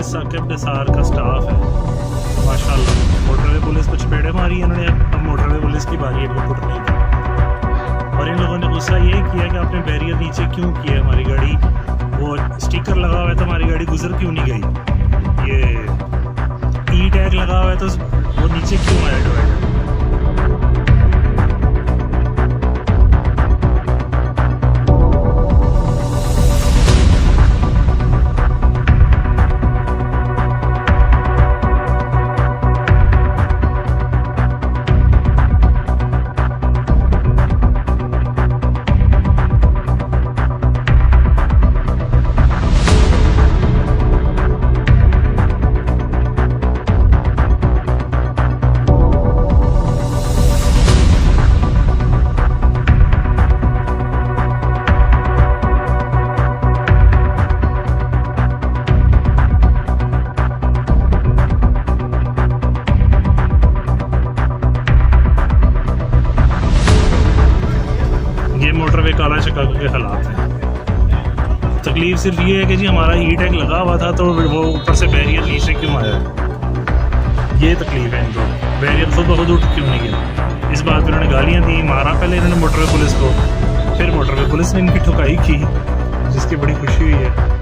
साकिब निसार का स्टाफ है माशाल्लाह। मोटरवे पुलिस को चपेड़े मारी इन्होंने, अब मोटरवे पुलिस की बारी है इनको कुटने की। और इन लोगों ने गुस्सा ये किया कि आपने बैरियर नीचे क्यों किया है, हमारी गाड़ी वो स्टिकर लगा हुआ है तो हमारी गाड़ी गुजर क्यों नहीं गई, ये ई टैग लगा हुआ है तो वो नीचे क्यों आया डिवाइडर। मोटरवे काला शिकागो के हालात हैं। तकलीफ सिर्फ ये है कि जी हमारा ई टैग लगा हुआ था तो वो ऊपर से बैरियर नीचे क्यों आया, ये तकलीफ है इनको। बैरियर खुद ब खुद उठ क्यों नहीं गया। इस बात पर इन्होंने गालियाँ दी, मारा पहले इन्होंने मोटरवे पुलिस को, फिर मोटरवे पुलिस ने इनकी ठुकाई की जिसकी बड़ी खुशी हुई है।